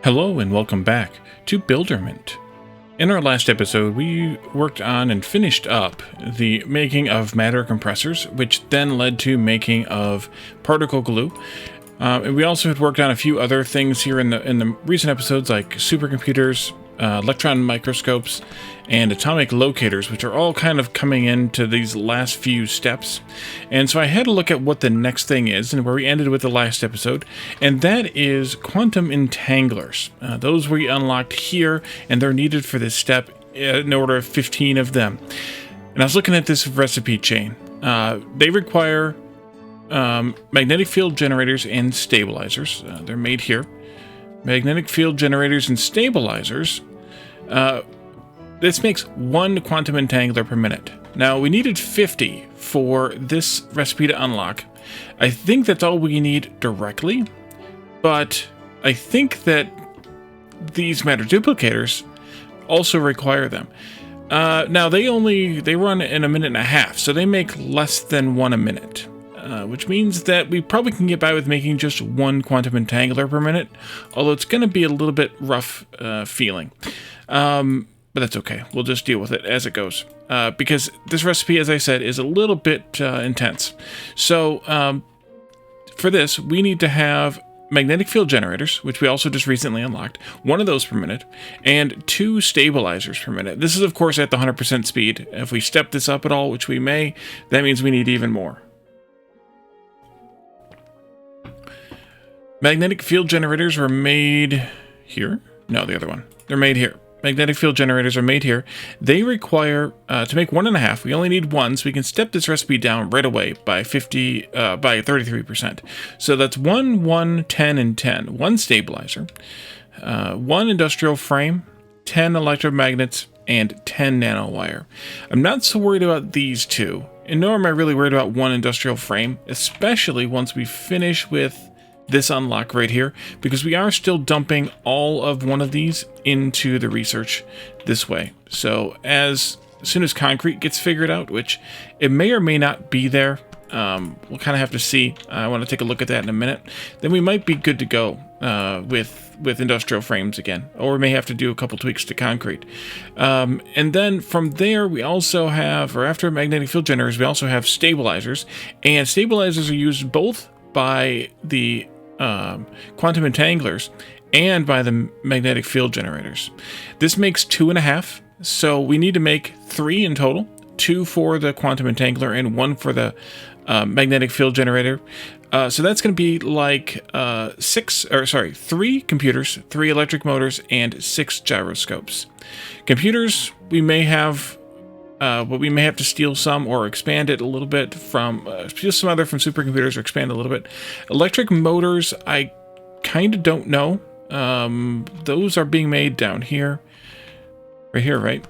Hello and welcome back to Builderment. In our last episode, we worked on and finished up the making of matter compressors, which then led to making of particle glue. And we also had worked on a few other things here in the recent episodes, like supercomputers, electron microscopes, and atomic locators, which are all kind of coming into these last few steps. And so I had to look at what the next thing is, and where we ended with the last episode, and that is quantum entanglers. Those we unlocked here, and they're needed for this step in order of 15 of them. And I was looking at this recipe chain. They require magnetic field generators and stabilizers. They're made here. Magnetic field generators and stabilizers. This makes 1 quantum entangler per minute. Now, we needed 50 for this recipe to unlock. I think that's all we need directly, but I think that these matter duplicators also require them. Now, they run in a minute and a half, so they make less than 1 a minute. Which means that we probably can get by with making just 1 quantum entangler per minute, although it's going to be a little bit rough feeling. But that's okay. We'll just deal with it as it goes. Because this recipe, as I said, is a little bit intense. So for this, we need to have magnetic field generators, which we also just recently unlocked, 1 of those per minute, and 2 stabilizers per minute. This is, of course, at the 100% speed. If we step this up at all, which we may, that means we need even more. Magnetic field generators were made here. No, the other one. They're made here. Magnetic field generators are made here. They require, to make 1.5, we only need 1, so we can step this recipe down right away by 33%. So that's 1, 1, 10, and 10. 1 stabilizer, 1 industrial frame, 10 electromagnets, and 10 nanowire. I'm not so worried about these 2, and nor am I really worried about 1 industrial frame, especially once we finish with this unlock right here, because we are still dumping all of 1 of these into the research this way. So as soon as concrete gets figured out, which it may or may not be there, we'll kind of have to see. I want to take a look at that in a minute. Then we might be good to go with industrial frames again, or we may have to do a couple tweaks to concrete. And then from there, we also have, or after magnetic field generators, we also have stabilizers, and stabilizers are used both by the quantum entanglers and by the magnetic field generators. This makes 2.5, so we need to make 3 in total, 2 for the quantum entangler and 1 for the magnetic field generator. So that's going to be like 3 computers, 3 electric motors, and 6 gyroscopes. Computers, we may have but we may have to steal some or expand it a little bit from, steal some other from supercomputers or expand a little bit. Electric motors, I kind of don't know. Those are being made down here. Right here, right?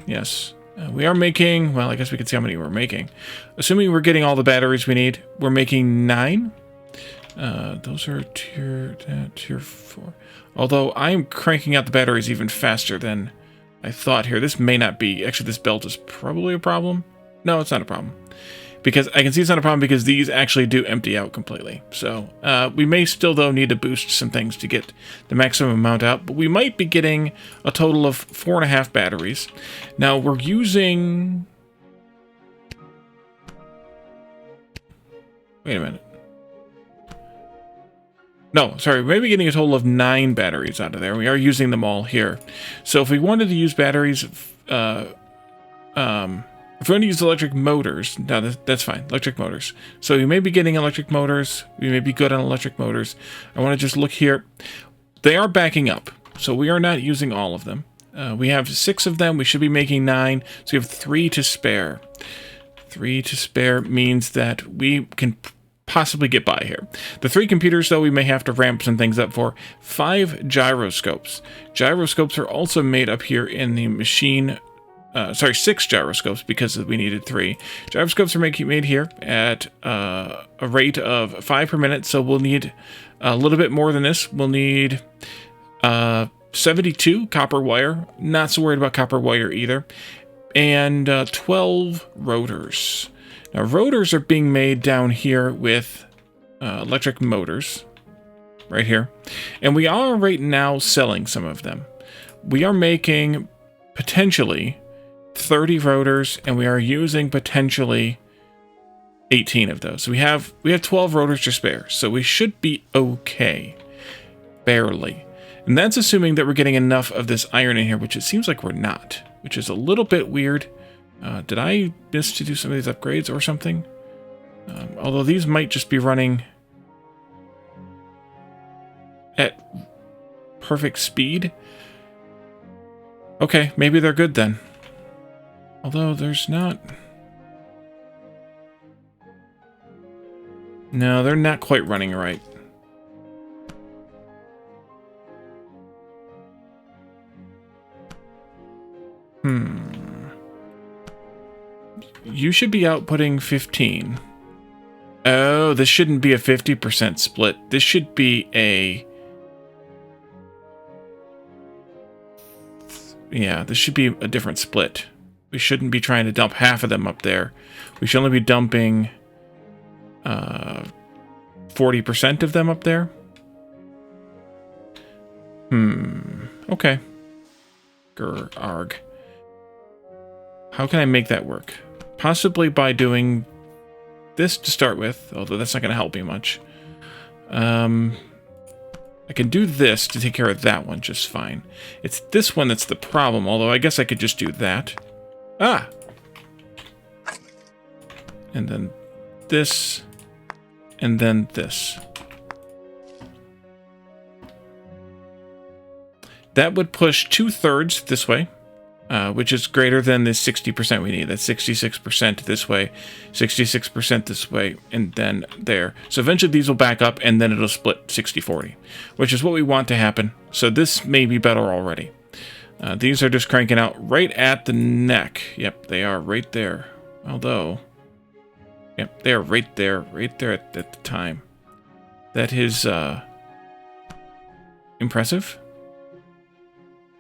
Yes. We are making, well, I guess we can see how many we're making. Assuming we're getting all the batteries we need, we're making 9. Those are tier 4. Although I'm cranking out the batteries even faster than I thought here. This may not be. Actually, this belt is probably a problem. No, it's not a problem. Because I can see it's not a problem because these actually do empty out completely. So we may still, though, need to boost some things to get the maximum amount out. But we might be getting a total of 4.5 batteries. Now, we're using... Wait a minute. No, sorry, we may be getting a total of 9 batteries out of there. We are using them all here. So if we wanted to use batteries, if we want to use electric motors, no, that's fine, electric motors. So we may be getting electric motors. We may be good on electric motors. I want to just look here. They are backing up, so we are not using all of them. We have 6 of them. We should be making 9, so we have 3 to spare. 3 to spare means that we can possibly get by here. The 3 computers, though, we may have to ramp some things up for. 5 gyroscopes. Gyroscopes are also made up here in the machine. 6 gyroscopes because we needed 3. Gyroscopes are made here at a rate of 5 per minute, so we'll need a little bit more than this. We'll need 72 copper wire. Not so worried about copper wire either. And 12 rotors. Now, rotors are being made down here with electric motors. right here. And we are right now selling some of them. We are making potentially 30 rotors, and we are using potentially 18 of those. So we have 12 rotors to spare, so we should be okay. Barely. And that's assuming that we're getting enough of this iron in here, which it seems like we're not, which is a little bit weird. Did I miss to do some of these upgrades or something? Although these might just be running at perfect speed. Okay, maybe they're good then. Although there's not... No, they're not quite running right. You should be outputting 15. Oh, this shouldn't be a 50% split. This should be a... Yeah, this should be a different split. We shouldn't be trying to dump half of them up there. We should only be dumping 40% of them up there. Okay. Arg. How can I make that work? Possibly by doing this to start with, although that's not going to help me much. I can do this to take care of that one just fine. It's this one that's the problem, although I guess I could just do that. Ah! And then this, and then this. That would push 2/3 this way, which is greater than the 60% we need. That's 66% this way, 66% this way, and then there. So eventually these will back up, and then it'll split 60-40, which is what we want to happen. So this may be better already. These are just cranking out right at the neck. Yep, they are right there. Although, yep, they are right there at the time. That is impressive.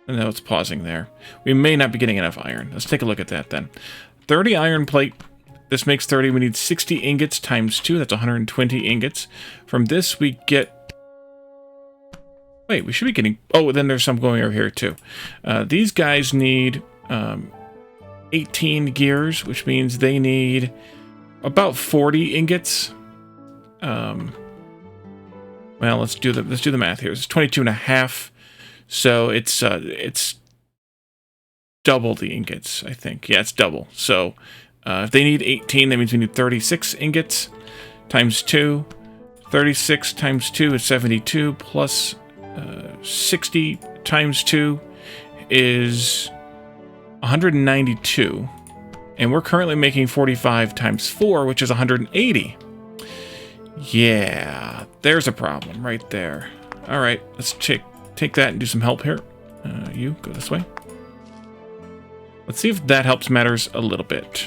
And now it's pausing there. We may not be getting enough iron. Let's take a look at that then. 30 iron plate. This makes 30. We need 60 ingots times 2. That's 120 ingots. From this, we get... Wait, we should be getting... Oh, then there's some going over here, too. These guys need 18 gears, which means they need about 40 ingots. Well, let's do the math here. It's 22.5. So it's double the ingots, I think. Yeah, it's double. So if they need 18, that means we need 36 ingots times 2. 36 times 2 is 72, plus 60 times 2 is 192. And we're currently making 45 times 4, which is 180. Yeah, there's a problem right there. All right, let's take that and do some help here. You, go this way. Let's see if that helps matters a little bit.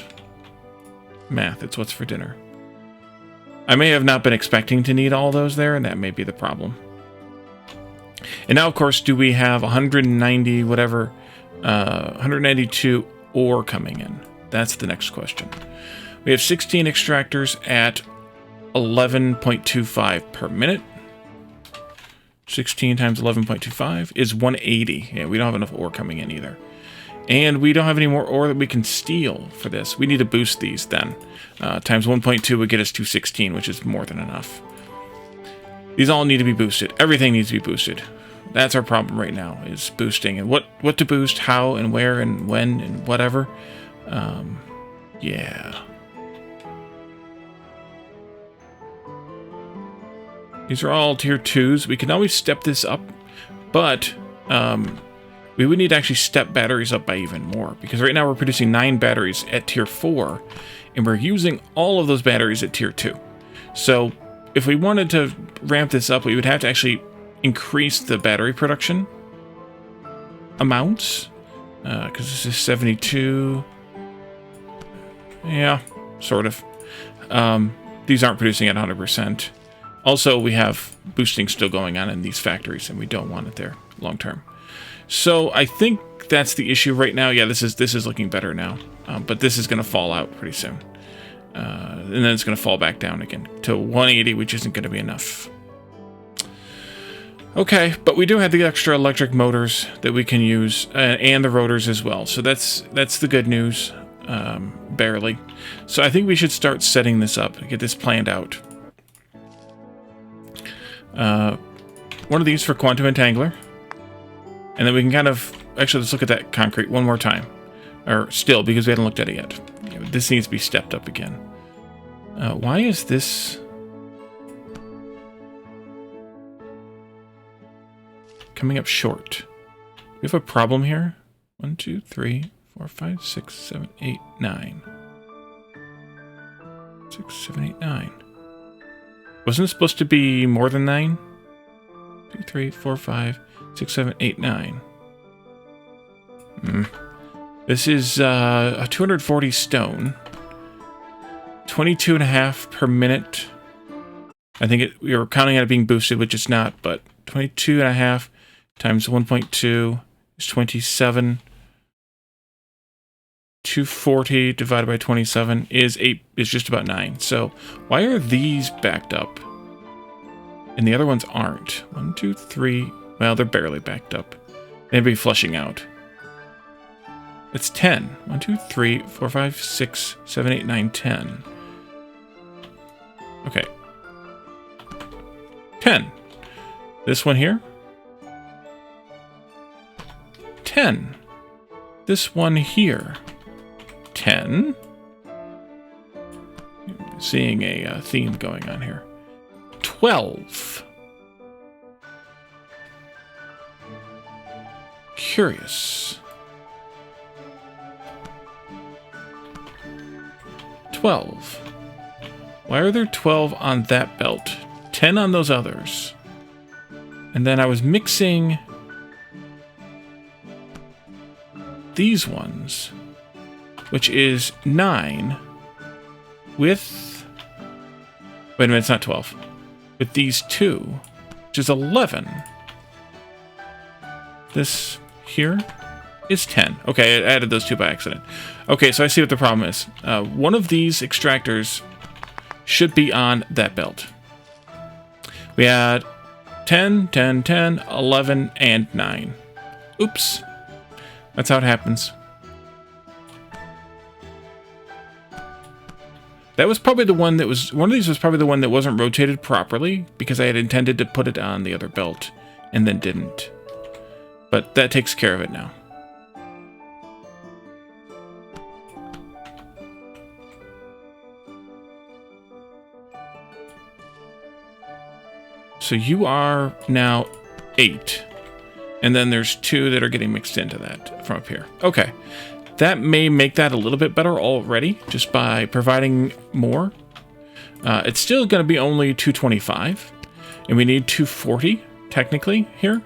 Math, it's what's for dinner. I may have not been expecting to need all those there, and that may be the problem. And now, of course, do we have 190, whatever, 192 ore coming in? That's the next question. We have 16 extractors at 11.25 per minute. 16 times 11.25 is 180. Yeah, we don't have enough ore coming in either. And we don't have any more ore that we can steal for this. We need to boost these then. Times 1.2 would get us 216, which is more than enough. These all need to be boosted. Everything needs to be boosted. That's our problem right now, is boosting. And what to boost, how, and where, and when, and whatever. Yeah. These are all tier 2s. We can always step this up, but we would need to actually step batteries up by even more, because right now we're producing 9 batteries at tier 4, and we're using all of those batteries at tier 2. So if we wanted to ramp this up, we would have to actually increase the battery production amounts, because this is 72. Yeah, sort of. These aren't producing at 100%. Also, we have boosting still going on in these factories, and we don't want it there long term. So I think that's the issue right now. Yeah, this is looking better now, but this is going to fall out pretty soon, and then it's going to fall back down again to 180, which isn't going to be enough. Okay, but we do have the extra electric motors that we can use, and the rotors as well. So that's the good news, barely. So I think we should start setting this up, get this planned out. One of these for Quantum Entangler. And then we can kind of... Actually, let's look at that concrete one more time. Or still, because we haven't looked at it yet. This needs to be stepped up again. Why is this... coming up short? We have a problem here. 1, 2, 3, 4, 5, 6, 7, 8, 9. 6, 7, 8, 9. Wasn't it supposed to be more than 9? 2, 3, 4, 5, 6, 7, 8, 9. This is a 240 stone. 22.5 per minute. I think we were counting on it being boosted, which it's not, but 22.5 times 1.2 is 27. 240 divided by 27 is just about 9. So why are these backed up and the other ones aren't? 1, 2, 3. Well, they're barely backed up. They'd be flushing out. It's 10. 1, 2, 3, 4, 5, 6, 7, 8, 9, 10. Okay. 10. This one here. 10. This one here. 10. Seeing a theme going on here. 12. Curious. 12. Why are there 12 on that belt? 10 on those others. And then I was mixing these ones, which is 9, with... Wait a minute, it's not 12. With these two, which is 11. This here is 10. Okay, I added those two by accident. Okay, so I see what the problem is. One of these extractors should be on that belt. We had 10, 10, 10, 11, and 9. Oops. That's how it happens. That was probably the one that was... One of these was probably the one that wasn't rotated properly, because I had intended to put it on the other belt, and then didn't. But that takes care of it now. So you are now 8. And then there's 2 that are getting mixed into that from up here. Okay. That may make that a little bit better already, just by providing more. It's still going to be only 225. And we need 240, technically, here.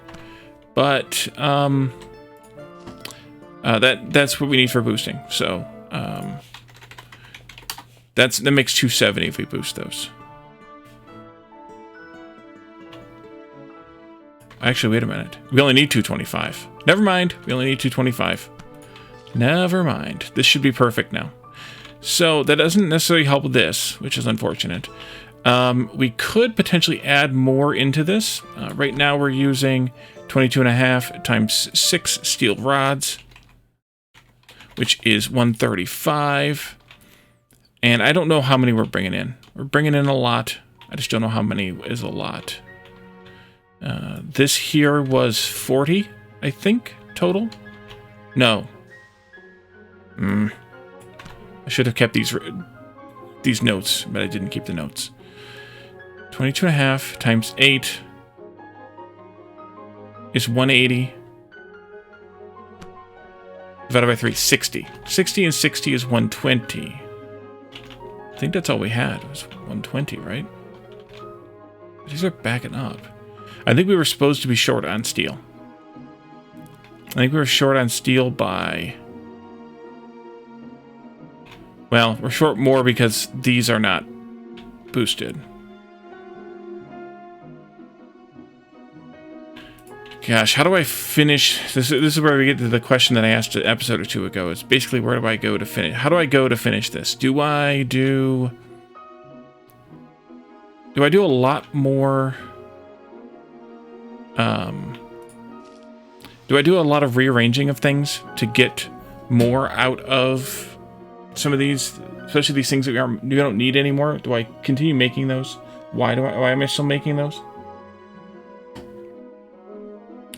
But that's what we need for boosting. So that makes 270 if we boost those. Actually, wait a minute. We only need 225. Never mind. We only need 225. Never mind. This should be perfect now. So that doesn't necessarily help this, which is unfortunate. We could potentially add more into this. Right now we're using 22.5 times 6 steel rods, which is 135. And I don't know how many we're bringing in. We're bringing in a lot. I just don't know how many is a lot. This here was 40, I think, total. No. I should have kept these notes, but I didn't keep the notes. 22.5 times 8 is 180. Divided by 3, 60. 60 and 60 is 120. I think that's all we had. It was 120, right? These are backing up. I think we were supposed to be short on steel. I think we were short on steel by... Well, we're short more because these are not boosted. Gosh, how do I finish? This is where we get to the question that I asked an episode or 2 ago. It's basically, where do I go to finish? How do I go to finish this? Do I do a lot more... Do I do a lot of rearranging of things to get more out of some of these, especially these things that we don't need anymore? Do I continue making those? Why am I still making those?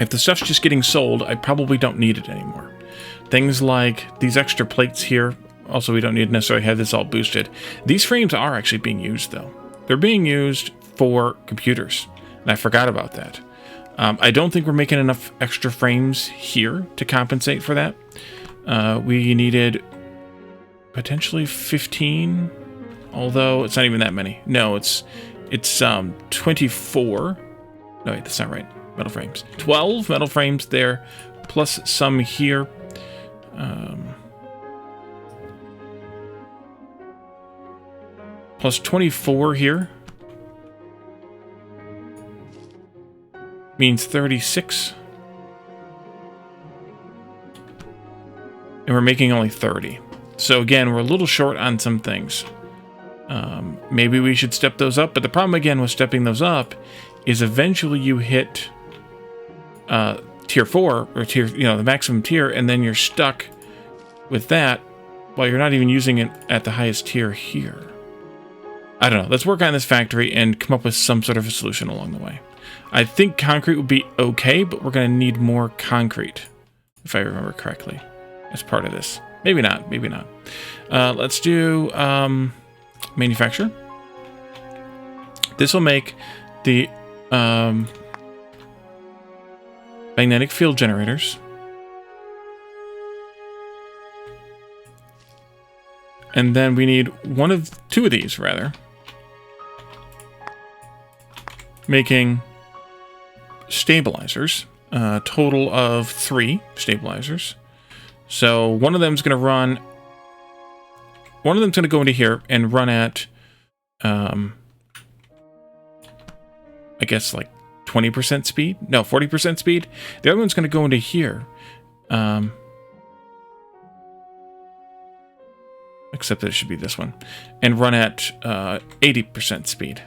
If the stuff's just getting sold, I probably don't need it anymore. Things like these extra plates here, also we don't need to necessarily have this all boosted. These frames are actually being used though. They're being used for computers, and I forgot about that. I don't think we're making enough extra frames here to compensate for that. We needed potentially 15, although it's not even that many. No, it's 24. No, wait, that's not right. Metal frames. 12 metal frames there, plus some here. Plus 24 here. Means 36. And we're making only 30. So again, we're a little short on some things. Maybe we should step those up, but the problem again with stepping those up is eventually you hit tier 4 or tier, the maximum tier, and then you're stuck with that while you're not even using it at the highest tier here. I don't know. Let's work on this factory and come up with some sort of a solution along the way. I think concrete would be okay, but we're going to need more concrete, if I remember correctly, as part of this. Maybe not. Maybe not. Let's do manufacture. This will make the magnetic field generators. And then we need two of these, rather. Making stabilizers. Total of 3 stabilizers. So one of them's going to run... One of them's going to go into here and run at... I guess like 20% speed? No, 40% speed. The other one's going to go into here. Except that it should be this one. And run at 80% speed.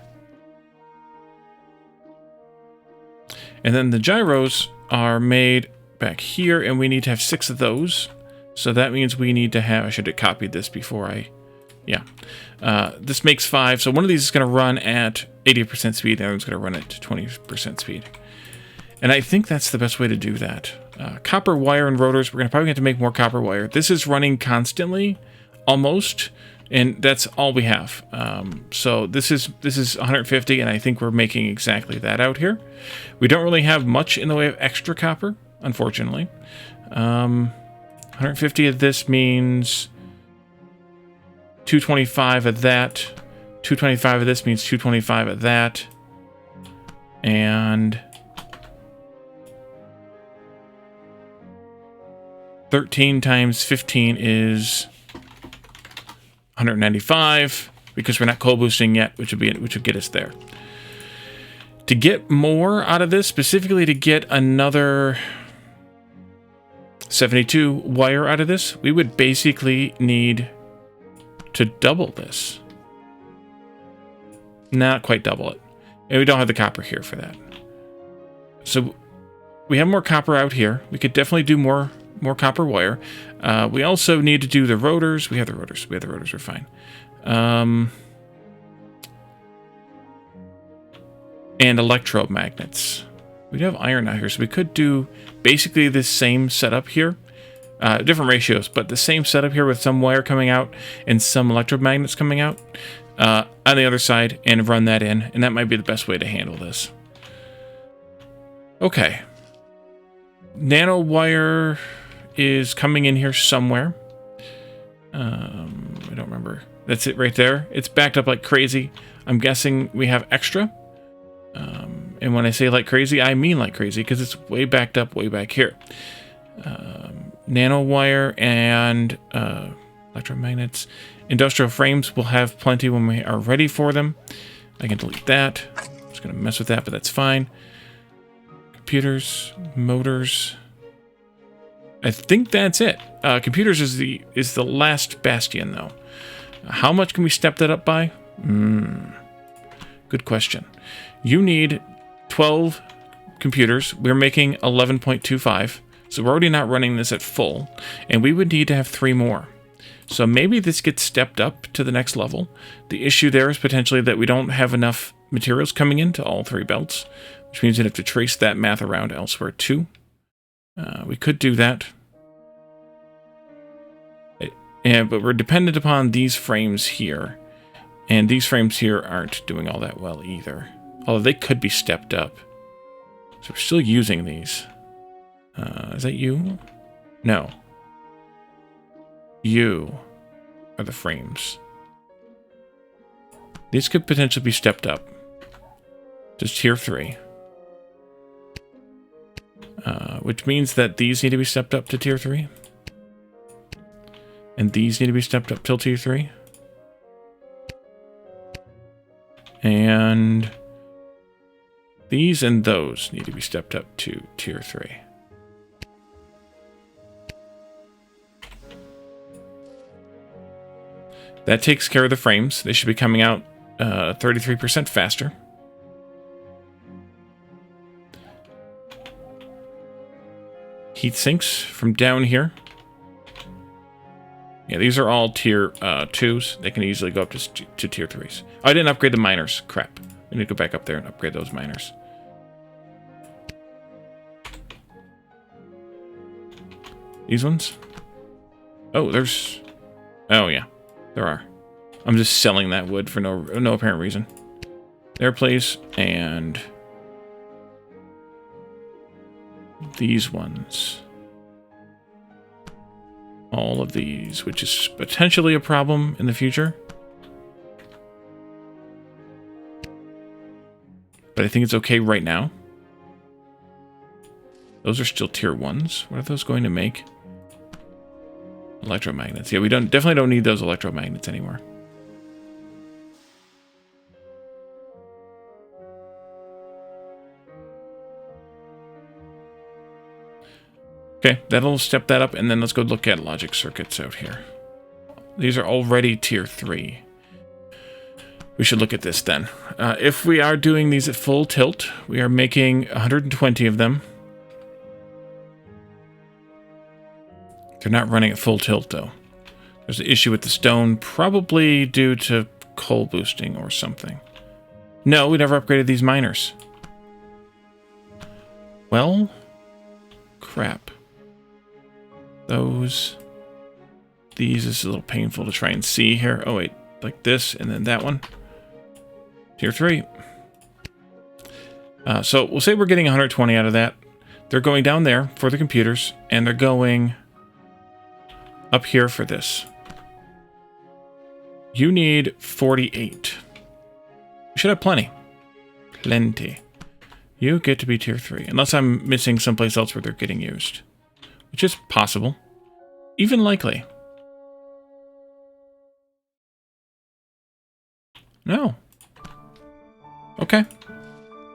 And then the gyros are made back here, and we need to have 6 of those. So that means we need to have... I should have copied this before I... Yeah. This makes 5. So one of these is going to run at 80% speed, the other one's going to run at 20% speed. And I think that's the best way to do that. Copper wire and rotors, we're going to probably have to make more copper wire. This is running constantly, almost, and that's all we have. So this is 150, and I think we're making exactly that out here. We don't really have much in the way of extra copper, unfortunately. 150 of this means 225 of that. 225 of this means 225 of that. And 13 times 15 is 195, because we're not coal boosting yet, which would get us there. To get more out of this, specifically to get another 72 wire out of this, we would basically need to double this. Not quite double it. And we don't have the copper here for that. So we have more copper out here. We could definitely do more copper wire. We also need to do the rotors. We have the rotors. We're fine. And electromagnets. We do have iron out here, so we could do basically the same setup here. Different ratios, but the same setup here with some wire coming out and some electromagnets coming out on the other side, and run that in. And that might be the best way to handle this. Okay. Nanowire is coming in here somewhere. I don't remember. That's it right there. It's backed up like crazy. I'm guessing we have extra. And when I say like crazy, I mean like crazy, because it's way backed up way back here. Nanowire and electromagnets. Industrial frames will have plenty when we are ready for them. I can delete that. I'm just going to mess with that, but that's fine. Computers, motors. I think that's it. Computers is the last bastion, though. How much can we step that up by? Good question. You need 12 computers, we're making 11.25. So we're already not running this at full. And we would need to have 3 more. So maybe this gets stepped up to the next level. The issue there is potentially that we don't have enough materials coming into all 3 belts, which means we'd have to trace that math around elsewhere too. We could do that. Yeah, but we're dependent upon these frames here. And these frames here aren't doing all that well either. Although they could be stepped up. So we're still using these. Is that you? No. You are the frames. These could potentially be stepped up. Just tier 3. Which means that these need to be stepped up to tier 3. And these need to be stepped up till tier 3. And these and those need to be stepped up to tier 3. That takes care of the frames. They should be coming out 33% faster. Heat sinks from down here. Yeah, these are all tier 2s. They can easily go up to tier 3s. Oh, I didn't upgrade the miners. Crap. I need to go back up there and upgrade those miners. These ones? Oh, there's... Oh, yeah. There are. I'm just selling that wood for no apparent reason. There, please. And... these ones. All of these, which is potentially a problem in the future. But I think it's okay right now. Those are still tier 1s. What are those going to make? Electromagnets. Yeah, we definitely don't need those electromagnets anymore. Okay, that'll step that up, and then let's go look at logic circuits out here. These are already tier 3. We should look at this then. If we are doing these at full tilt, we are making 120 of them. They're not running at full tilt, though. There's an issue with the stone, probably due to coal boosting or something. No, we never upgraded these miners. Well, crap. These is a little painful to try and see here. Oh, wait, like this, and then that one. Tier 3. So we'll say we're getting 120 out of that. They're going down there for the computers, and they're going up here for this. You need 48. We should have plenty. Plenty. You get to be tier 3, unless I'm missing someplace else where they're getting used. Which is possible. Even likely. No. Okay.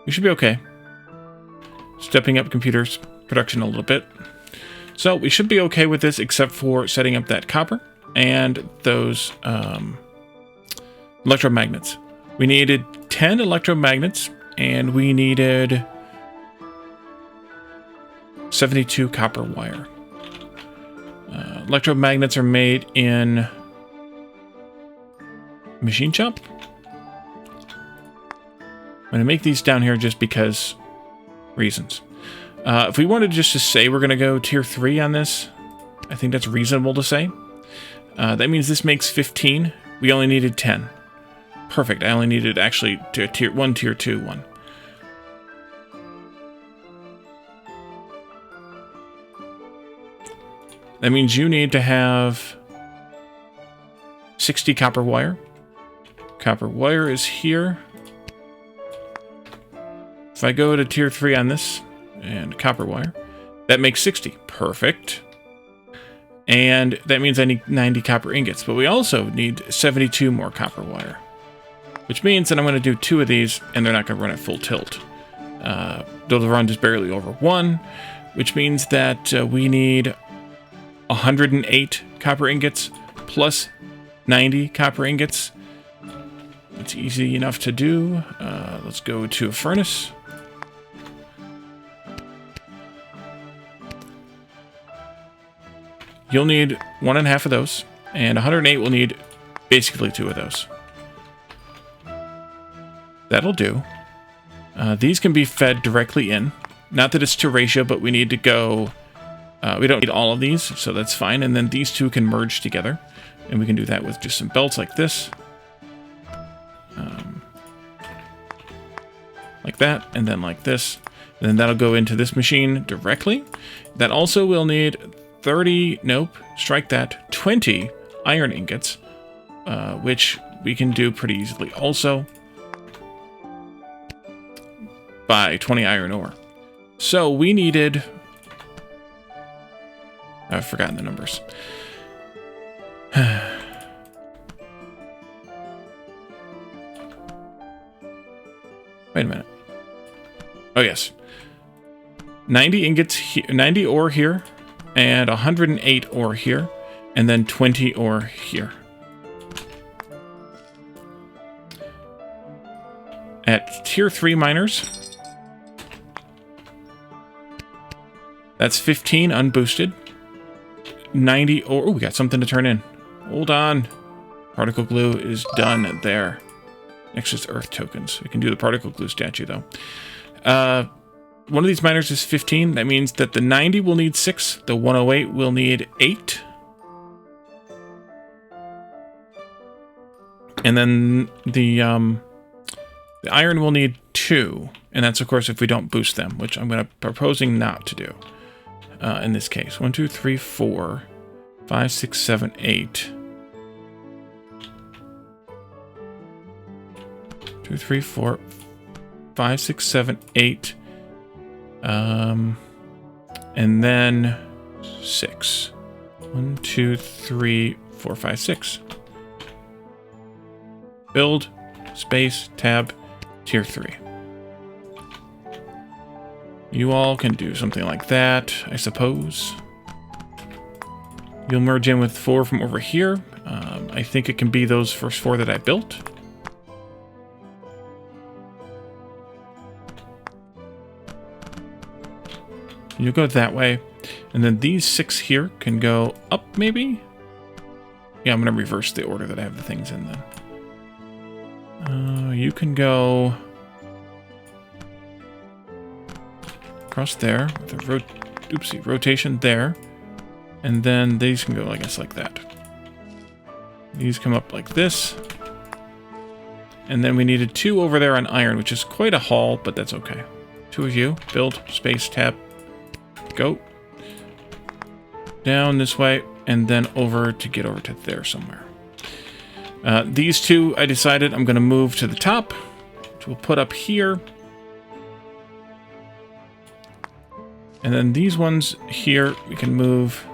We should be okay. Stepping up computers production a little bit. So we should be okay with this, except for setting up that copper and those electromagnets. We needed 10 electromagnets, and we needed 72 copper wire. Electromagnets are made in machine shop. I'm going to make these down here just because reasons. If we wanted just to say we're going to go tier 3 on this, I think that's reasonable to say. That means this makes 15. We only needed 10. Perfect. I only needed actually tier 2 one. That means you need to have 60 copper wire. Copper wire is here. If I go to tier 3 on this, and copper wire, that makes 60. Perfect. And that means I need 90 copper ingots, but we also need 72 more copper wire. Which means that I'm going to do 2 of these, and they're not going to run at full tilt. They'll run just barely over 1, which means that we need 108 copper ingots plus 90 copper ingots. It's easy enough to do. Let's go to a furnace. you'll need 1.5 of those, and 108 will need basically 2 of those. That'll do. These can be fed directly in. Not that it's to ratio, but we need to go... we don't need all of these, so that's fine. And then these two can merge together. And we can do that with just some belts like this. Like that, and then like this. And then that'll go into this machine directly. That also will need 30, nope, strike that, 20 iron ingots, which we can do pretty easily also by 20 iron ore. So we needed... I've forgotten the numbers. Wait a minute. Oh, yes. 90 ingots here, 90 ore here, and 108 ore here, and then 20 ore here. At tier 3 miners, that's 15 unboosted. 90 ore. Oh, we got something to turn in. Hold on. Particle glue is done there. Next is earth tokens. We can do the particle glue statue, though. One of these miners is 15. That means that the 90 will need 6. The 108 will need 8. And then the iron will need 2. And that's, of course, if we don't boost them, which I'm proposing not to do in this case. 1, 2, 3, 4, 5, 6, 7, 8. 2, 3, 4, 5, 6, 7, 8. And then 6. 1, 2, 3, 4, 5, 6. Build, space, tab, tier 3. You all can do something like that, I suppose. You'll merge in with 4 from over here. I think it can be those first 4 that I built. You'll go that way. And then these 6 here can go up, maybe? Yeah, I'm going to reverse the order that I have the things in then. You can go across there with a rotation there. And then these can go, I guess, like that. These come up like this. And then we needed 2 over there on iron, which is quite a haul, but that's okay. 2 of you. Build, space, tab. Go. Down this way, and then over to get over to there somewhere. These 2, I decided I'm going to move to the top, which we'll put up here. And then these ones here, we can move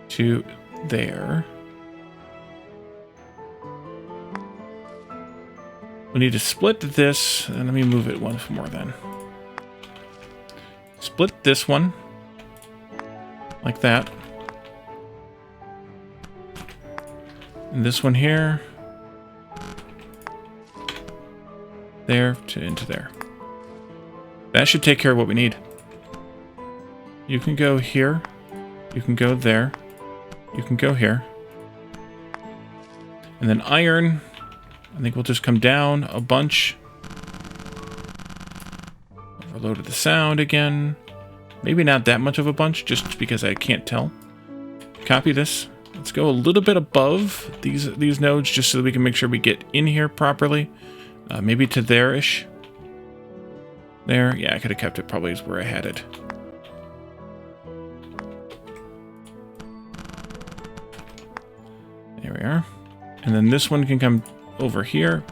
to there. We need to split this, and let me move it once more then. Split this one, like that. And this one here. There to into there. That should take care of what we need. You can go here. You can go there. You can go here. And then iron, I think we'll just come down a bunch. Overloaded the sound again. Maybe not that much of a bunch, just because I can't tell. Copy this. Let's go a little bit above these nodes, just so that we can make sure we get in here properly. Maybe to there-ish. There. Yeah, I could have kept it probably where I had it. There we are. And then this one can come over here,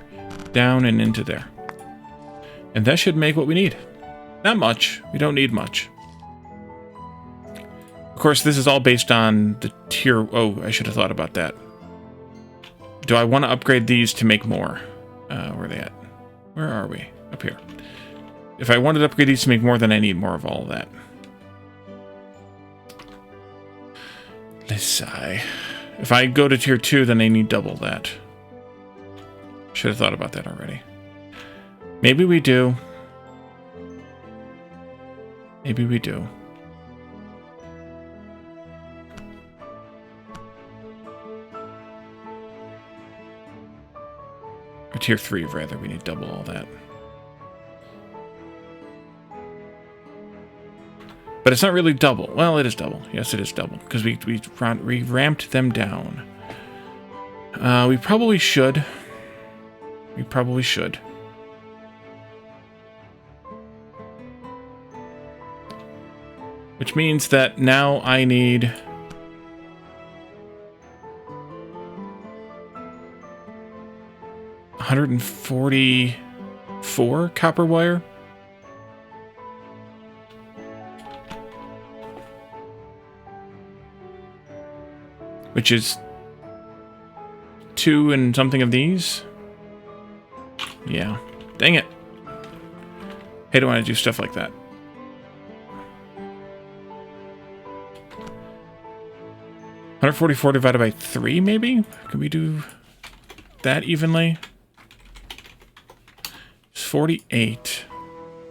down and into there. And that should make what we need. Not much. We don't need much. Of course, this is all based on the tier... Oh, I should have thought about that. Do I want to upgrade these to make more? Where are they at? Where are we? Up here. If I wanted to upgrade these to make more, then I need more of all of that. Let's see. If I go to tier 2, then I need double that. Should have thought about that already. Maybe we do. Maybe we do. tier 3, rather. We need double all that. But it's not really double. Well, it is double. Yes, it is double. Because we ramped them down. We probably should. We probably should. Which means that now I need... 144 copper wire. Which is 2 and something of these. Yeah. Dang it. Hate it when I do stuff like that. $144 divided by 3, maybe? Can we do that evenly? It's 48.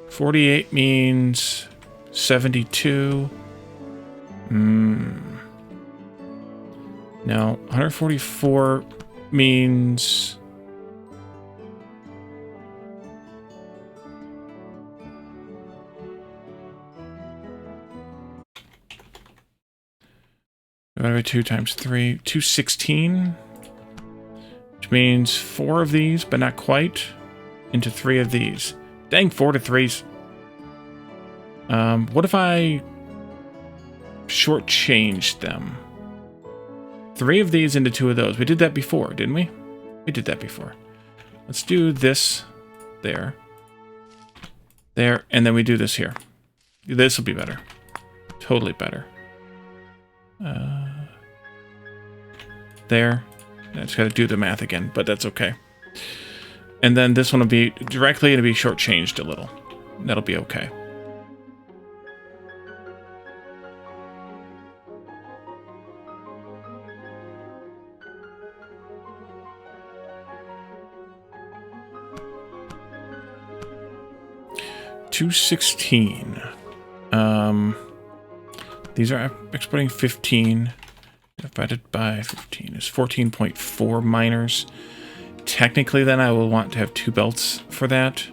48 means 72. Now, 144 means... divided by 2 times 3, 216. Which means 4 of these, but not quite, into 3 of these. Dang, 4 to 3s. What if I shortchanged them? 3 of these into 2 of those. We did that before, didn't we? We did that before. Let's do this there. There, and then we do this here. This will be better. Totally better. There. I just got to do the math again, but that's okay. And then this one will be directly to be shortchanged a little. That'll be okay. $216. These are exporting 15 divided by 15 is 14.4 miners. Technically, then I will want to have 2 belts for that.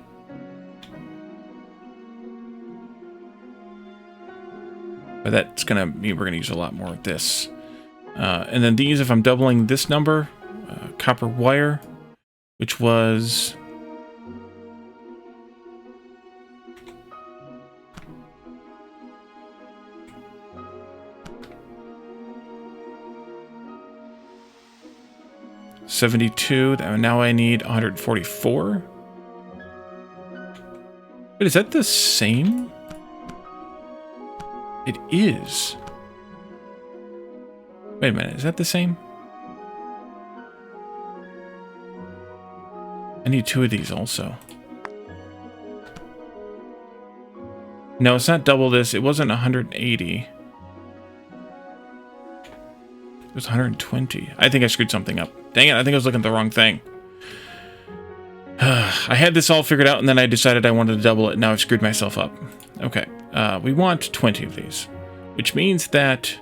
But that's gonna mean we're gonna use a lot more of this. And then these, if I'm doubling this number, copper wire, which was 72. Now I need 144. Wait, is that the same? It is. Wait a minute, is that the same? I need 2 of these also. No, it's not double this. It wasn't 180. It was 120. I think I screwed something up. Dang it, I think I was looking at the wrong thing. I had this all figured out, and then I decided I wanted to double it, and now I've screwed myself up. Okay, we want 20 of these, which means that...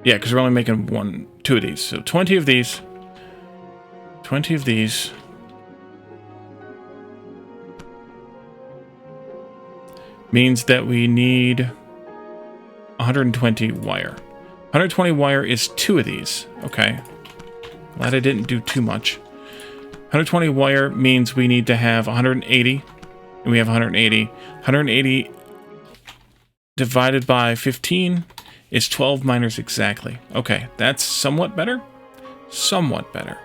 yeah, because we're only making 2 of these. So 20 of these. 20 of these. Means that we need 120 wire. 120 wire is 2 of these. Okay. Glad I didn't do too much. 120 wire means we need to have 180. And we have 180. 180 divided by 15 is 12 miners exactly. Okay, that's somewhat better. Somewhat better.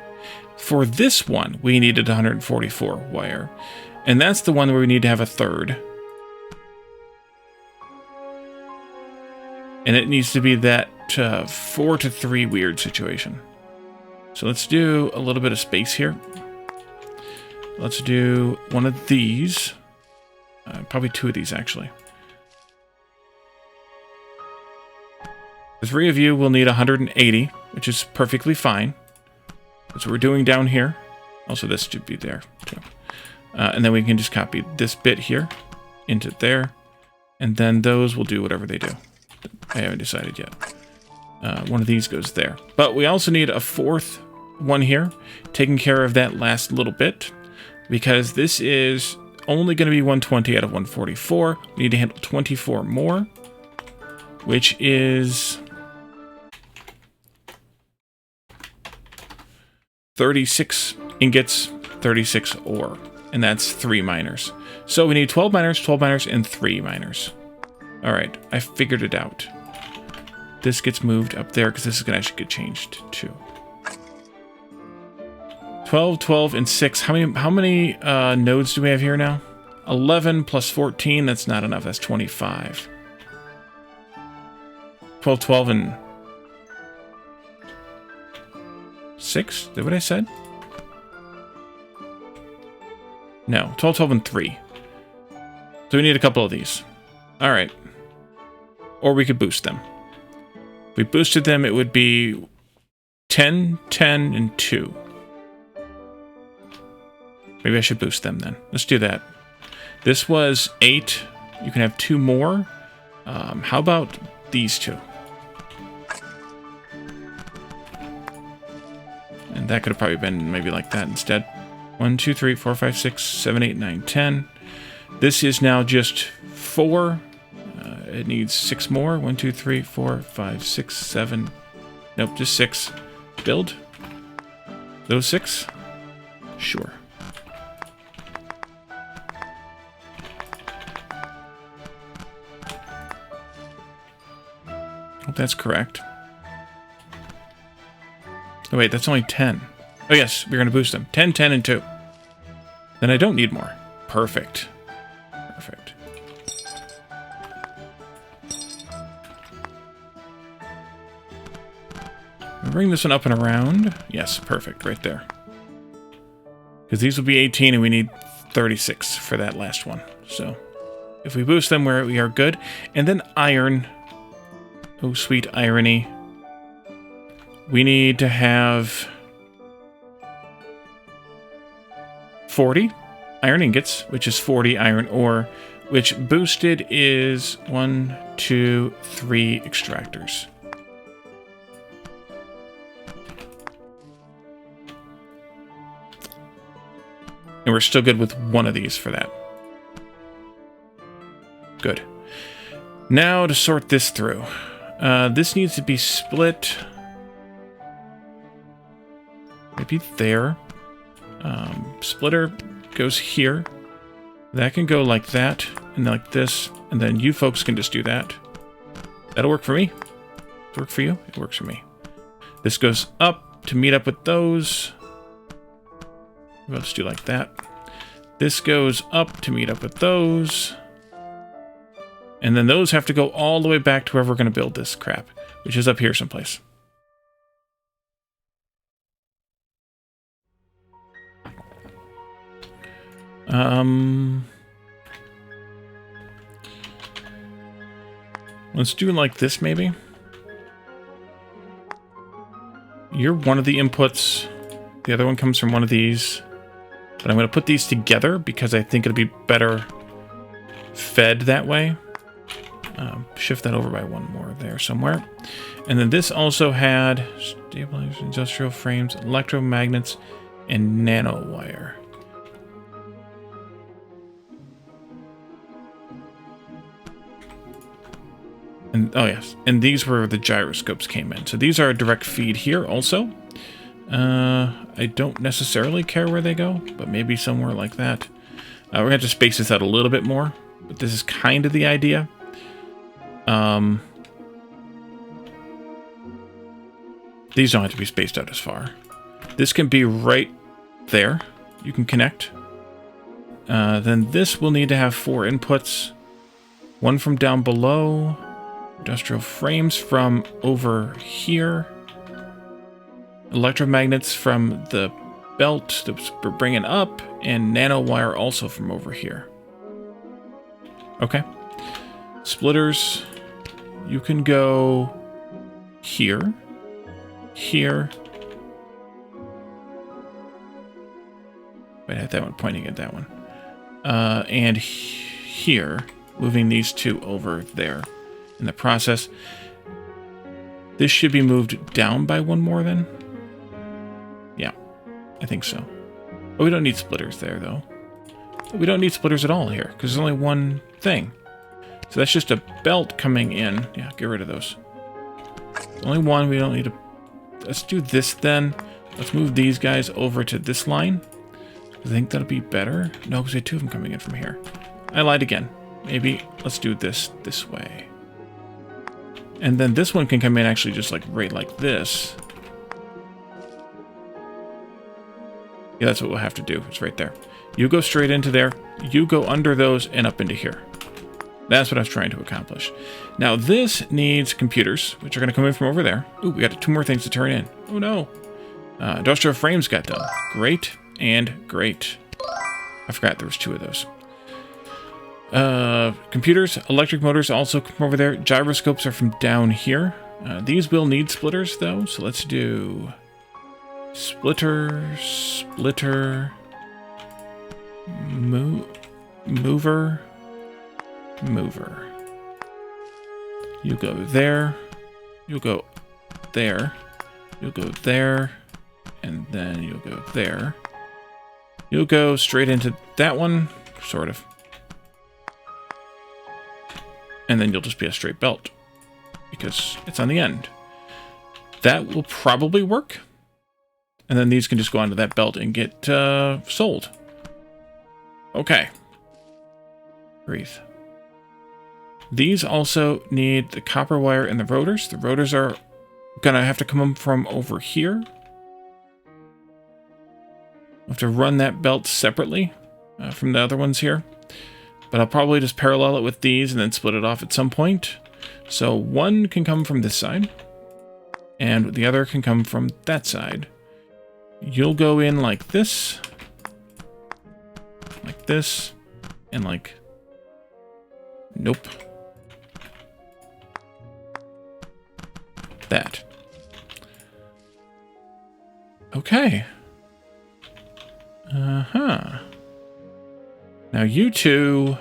For this one, we needed 144 wire. And that's the one where we need to have a third. And it needs to be that 4 to 3 weird situation. So let's do a little bit of space here. Let's do one of these. Probably 2 of these, actually. The 3 of you will need 180, which is perfectly fine. That's what we're doing down here. Also, this should be there, too. And then we can just copy this bit here into there. And then those will do whatever they do. I haven't decided yet. One of these goes there. But we also need a fourth one here, taking care of that last little bit. Because this is only going to be 120 out of 144. We need to handle 24 more. Which is 36 ingots, 36 ore. And that's 3 miners. So we need 12 miners, and 3 miners. Alright, I figured it out. This gets moved up there because this is going to actually get changed too. 12, 12, and 6. How many nodes do we have here now? 11 plus 14, that's not enough. That's 25. 12, 12, and 6? Is that what I said? No, 12, 12, and 3. So we need a couple of these. Alright. Or we could boost them. If we boosted them, it would be 10, 10, and 2. Maybe I should boost them then. Let's do that. This was 8. You can have 2 more. How about these 2? And that could have probably been maybe like that instead. 1, 2, 3, 4, 5, 6, 7, 8, 9, 10. This is now just 4. It needs 6 more. 1, 2, 3, 4, 5, 6, 7. Nope, just 6. Build. Those 6? Sure. Hope that's correct. Oh wait, that's only 10. Oh yes, we're going to boost them. 10, 10, and 2. Then I don't need more. Perfect. Perfect. Bring this one up and around. Yes, perfect, right there. Because these will be 18 and we need 36 for that last one. So, if we boost them, we are good. And then iron. Oh, sweet irony. We need to have 40 iron ingots, which is 40 iron ore, which boosted is 1, 2, 3 extractors. And we're still good with one of these for that. Good. Now to sort this through. This needs to be split. Maybe there. Splitter goes here. That can go like that, and like this, and then you folks can just do that. That'll work for me. Work for you? It works for me. This goes up to meet up with those. We'll just do like that. This goes up to meet up with those. And then those have to go all the way back to where we're going to build this crap, which is up here someplace. Let's do it like this, maybe. You're one of the inputs. The other one comes from one of these. But I'm going to put these together because I think it'll be better fed that way. Shift that over by one more there somewhere. And then this also had stabilizers, industrial frames, electromagnets, and nanowire. And oh yes, and these were the gyroscopes came in. So these are a direct feed here also. I don't necessarily care where they go, but maybe somewhere like that. We're going to have to space this out a little bit more, but this is kind of the idea. These don't have to be spaced out as far. This can be right there. You can connect. Then this will need to have 4 inputs. One from down below. Industrial frames from over here. Electromagnets from the belt that we're bringing up. And nanowire also from over here. Okay. Splitters. You can go here. Here. Wait, I had that one pointing at that one. and here, moving these two over there. In the process, this should be moved down by one more then. Yeah, I think so. Oh, we don't need splitters there though. We don't need splitters at all here because there's only one thing. So that's just a belt coming in. Yeah, get rid of those. Only one. We don't need to. Let's do this then. Let's move these guys over to this line. I think that'll be better. No, because we had two of them coming in from here. I lied again. Maybe let's do this way. And then this one can come in actually just like right like this. Yeah, that's what we'll have to do. It's right there. You go straight into there. You go under those and up into here. That's what I was trying to accomplish. Now this needs computers, which are going to come in from over there. Ooh, we got two more things to turn in. Oh no. Industrial frames got done. Great and great. I forgot there was two of those. Computers, electric motors also come over there. Gyroscopes are from down here. These will need splitters though, so let's do splitter, mover. You go there, you'll go there, you'll go there, and then you'll go there. You'll go straight into that one, sort of. And then you'll just be a straight belt because it's on the end. That will probably work. And then these can just go onto that belt and get sold. Okay. Breathe. These also need the copper wire and the rotors. The rotors are going to have to come from over here. I'll have to run that belt separately from the other ones here. But I'll probably just parallel it with these and then split it off at some point. So one can come from this side. And the other can come from that side. You'll go in like this. Like this. And like... Nope. That. Okay. Uh-huh. Now you two...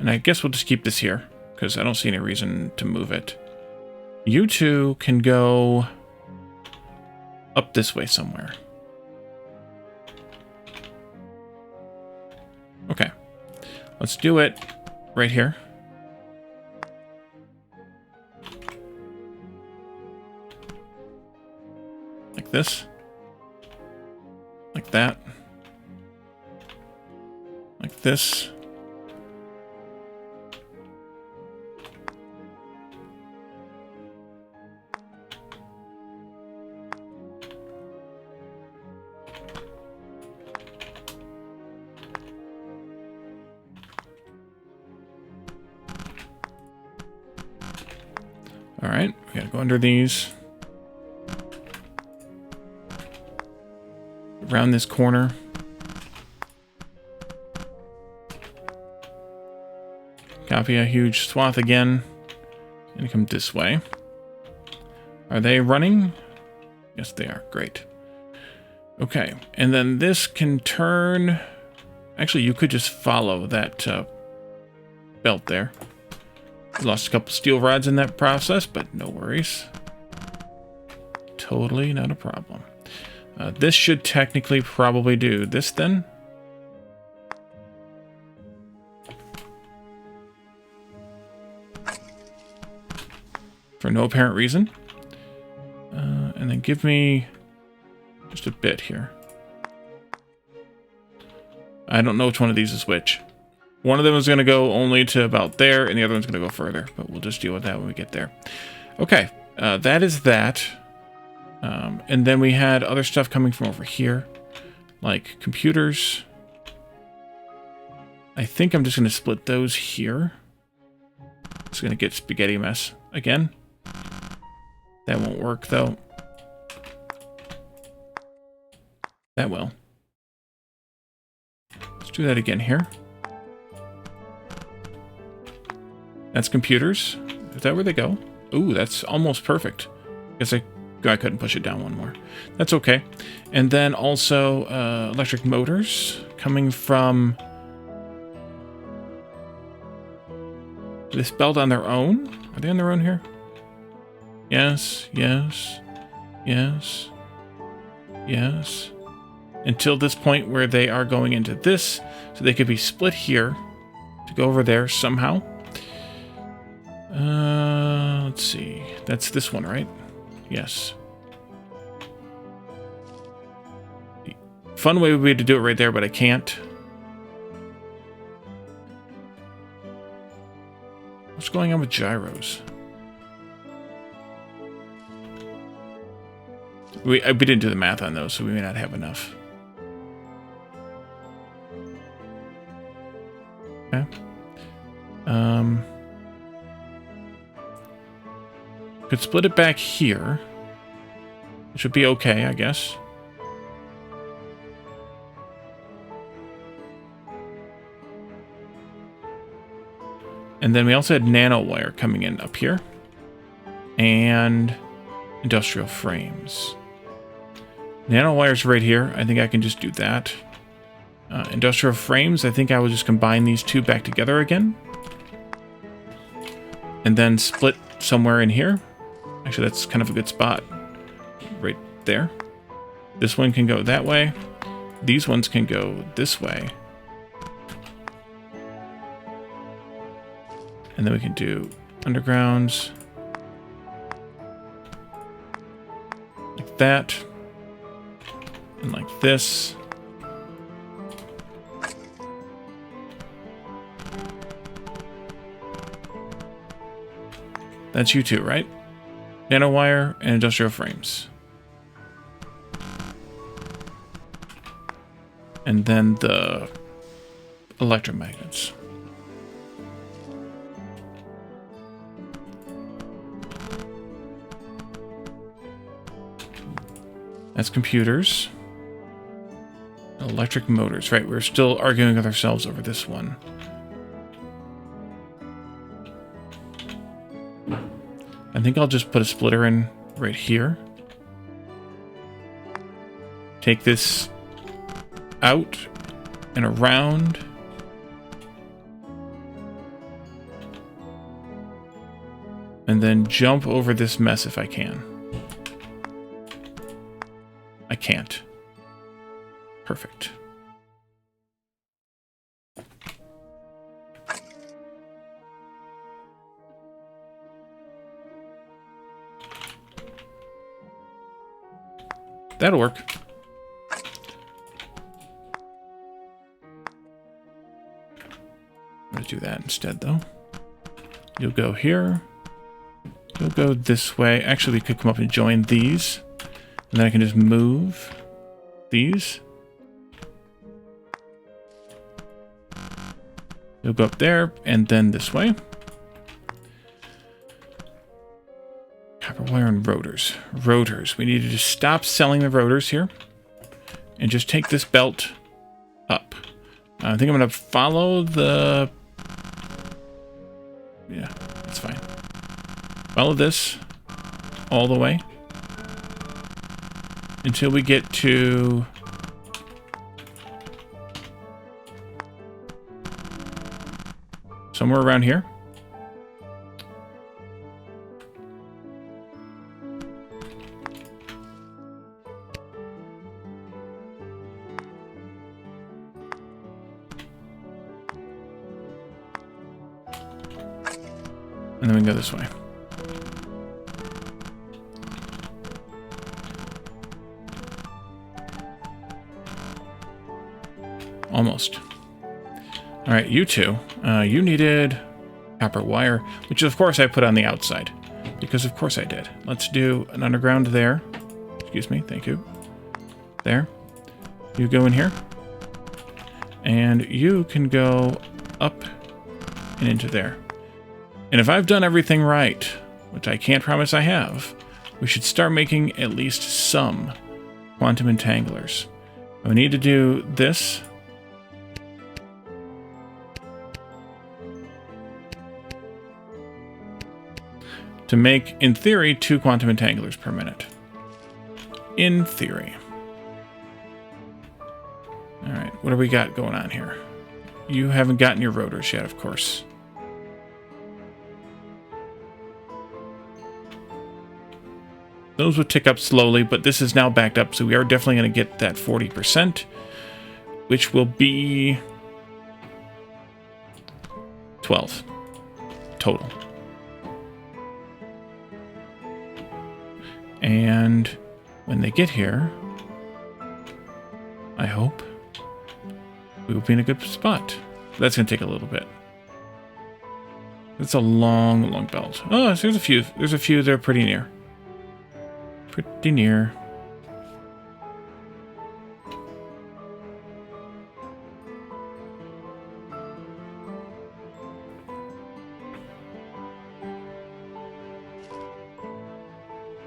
And I guess we'll just keep this here, because I don't see any reason to move it. You two can go up this way somewhere. Okay. Let's do it right here. Like this. Like that. Like this. All right, we gotta go under these. Around this corner. Copy a huge swath again. And come this way. Are they running? Yes, they are. Great. Okay, and then this can turn... Actually, you could just follow that belt there. Lost a couple steel rods in that process, but no worries. Totally not a problem. This should technically probably do this then. For no apparent reason. And then give me just a bit here. I don't know which one of these is which. One of them is going to go only to about there, and the other one's going to go further. But we'll just deal with that when we get there. Okay, that is that. And then we had other stuff coming from over here, like computers. I think I'm just going to split those here. It's going to get spaghetti mess again. That won't work, though. That will. Let's do that again here. That's computers. Is that where they go? Ooh, that's almost perfect. Guess I I couldn't push it down one more. That's okay. And then also electric motors coming from this belt on their own. Are they on their own here? Yes, yes, yes, yes. Until this point where they are going into this, so they could be split here to go over there somehow. Let's see. That's this one, right? Yes. The fun way would be to do it right there, but I can't. What's going on with gyros? We didn't do the math on those, so we may not have enough. Okay. Could split it back here. It should be okay, I guess. And then we also had nanowire coming in up here. And industrial frames. Nanowire's right here. I think I can just do that. Industrial frames, I think I will just combine these two back together again. And then split somewhere in here. Actually, that's kind of a good spot. Right there. This one can go that way. These ones can go this way. And then we can do undergrounds. Like that. And like this. That's you two, right? Nanowire and industrial frames. And then the electromagnets. That's computers. Electric motors. Right, we're still arguing with ourselves over this one. I think I'll just put a splitter in right here. Take this out and around. And then jump over this mess if I can. I can't. Perfect. That'll work. I'm going to do that instead, though. You'll go here. You'll go this way. Actually, we could come up and join these. And then I can just move these. You'll go up there, and then this way. Copper wire and rotors. Rotors. We need to just stop selling the rotors here. And just take this belt up. I think I'm going to follow the... Yeah, that's fine. Follow this all the way. Until we get to... somewhere around here. And then we can go this way. Almost. All right, you two. You needed copper wire, which of course I put on the outside. Because of course I did. Let's do an underground there. Excuse me, thank you. There. You go in here. And you can go up and into there. And if I've done everything right, which I can't promise I have, we should start making at least some quantum entanglers. We need to do this. To make, in theory, 2 quantum entanglers per minute. In theory. All right, what do we got going on here? You haven't gotten your rotors yet, of course. Those would tick up slowly, but this is now backed up, so we are definitely going to get that 40%, which will be 12 total. And when they get here, I hope we will be in a good spot. That's going to take a little bit. It's a long, long belt. Oh, so there's a few. There's a few that are pretty near. Pretty near.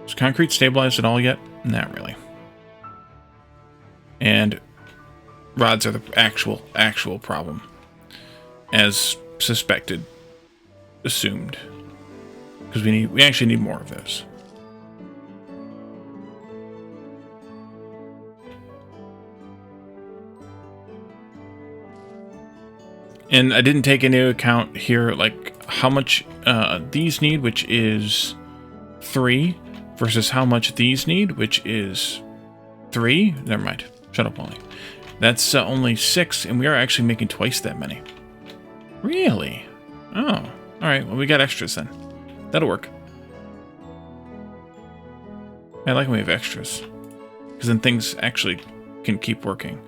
Is concrete stabilized at all yet? Not really. And rods are the actual problem, as suspected, assumed, because we actually need more of this. And I didn't take into account here, like, how much these need, which is 3, versus how much these need, which is 3. Never mind. Shut up, Wally. That's only 6, and we are actually making twice that many. Really? Oh. Alright, well, we got extras then. That'll work. I like when we have extras, because then things actually can keep working.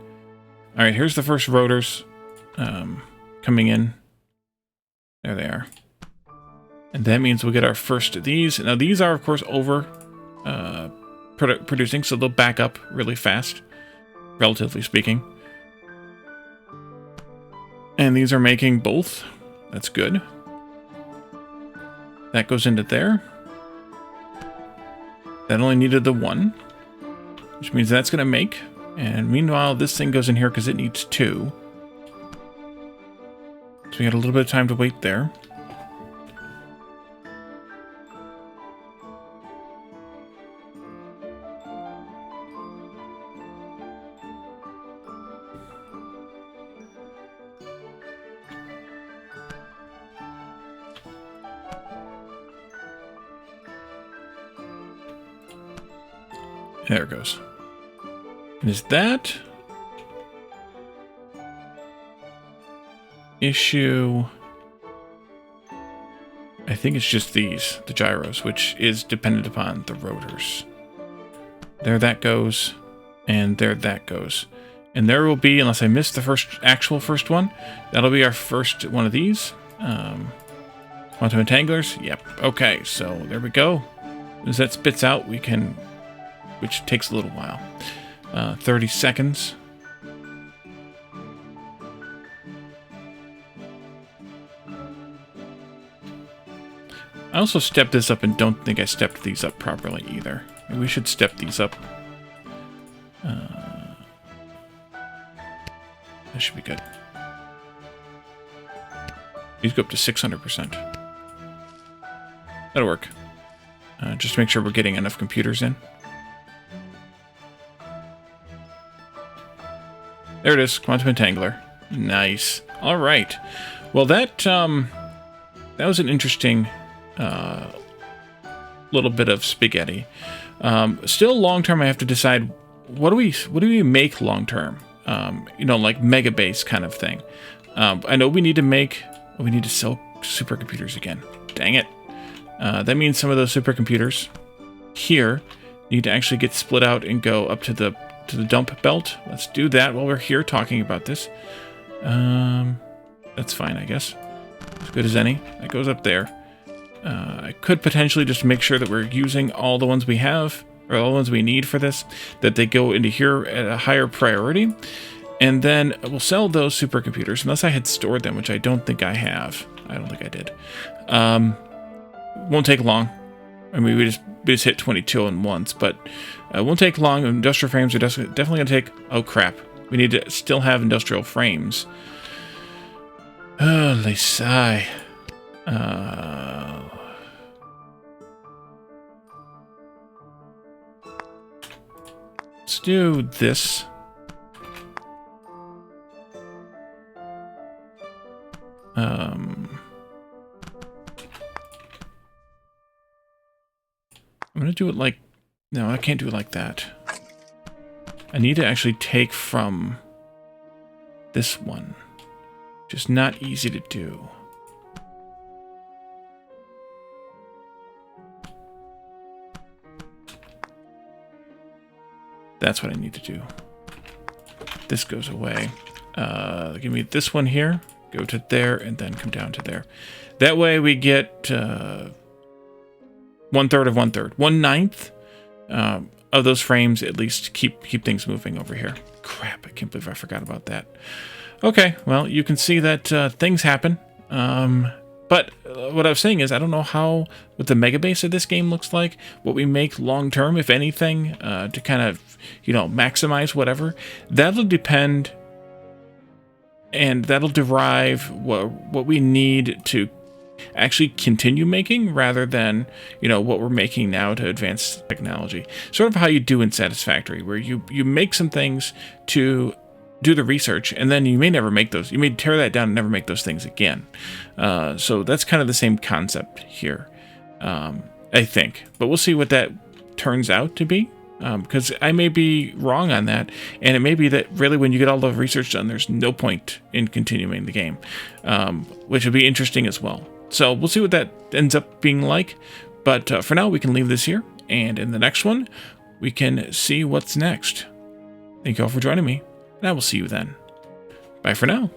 Alright, here's the first rotors. Coming in. There they are. And that means we'll get our first of these. Now these are, of course, over producing, so they'll back up really fast, relatively speaking. And these are making both. That's good. That goes into there. That only needed the 1, which means that's going to make. And meanwhile, this thing goes in here because it needs 2. So we got a little bit of time to wait there. There it goes. And is that issue? I think it's just these, the gyros, which is dependent upon the rotors. There that goes, and there that goes. And there will be, unless I missed the actual first one, that'll be our first one of these. Quantum Entanglers? Yep. Okay, so there we go. As that spits out, we can, which takes a little while. 30 seconds. I also stepped this up and don't think I stepped these up properly either. Maybe we should step these up. That should be good. These go up to 600%. That'll work. Just to make sure we're getting enough computers in. There it is, Quantum Entangler. Nice. All right. Well, that was an interesting little bit of spaghetti. Still, long term, I have to decide what do we make long term. You know, like mega base kind of thing. I know we need to sell supercomputers again. Dang it. That means some of those supercomputers here need to actually get split out and go up to the dump belt. Let's do that while we're here talking about this. That's fine, I guess. As good as any. That goes up there. I could potentially just make sure that we're using all the ones we have, or all the ones we need for this, that they go into here at a higher priority. And then we'll sell those supercomputers, unless I had stored them, which I don't think I have. I don't think I did. Won't take long. I mean, we just hit 22 in once, but it won't take long. Industrial frames are definitely going to take... Oh, crap. We need to still have industrial frames. Oh, they sigh. let's do this. I'm going to do it like... No, I can't do it like that. I need to actually take from this one. Just not easy to do. That's what I need to do. This goes away. Give me this one here. Go to there and then come down to there. That way we get 1/3 of 1/3. 1/9 of those frames at least keep things moving over here. Crap, I can't believe I forgot about that. Okay, well, you can see that things happen. But what I was saying is I don't know what the mega base of this game looks like, what we make long term, if anything, to kind of, maximize whatever. That'll depend, and that'll derive what we need to actually continue making rather than, what we're making now to advance technology. Sort of how you do in Satisfactory, where you make some things to do the research, and then you may never make those. You may tear that down and never make those things again. So that's kind of the same concept here, I think. But we'll see what that turns out to be, because I may be wrong on that, and it may be that really when you get all the research done, there's no point in continuing the game, which would be interesting as well. So we'll see what that ends up being like. But for now, we can leave this here, and in the next one, we can see what's next. Thank you all for joining me, and I will see you then. Bye for now.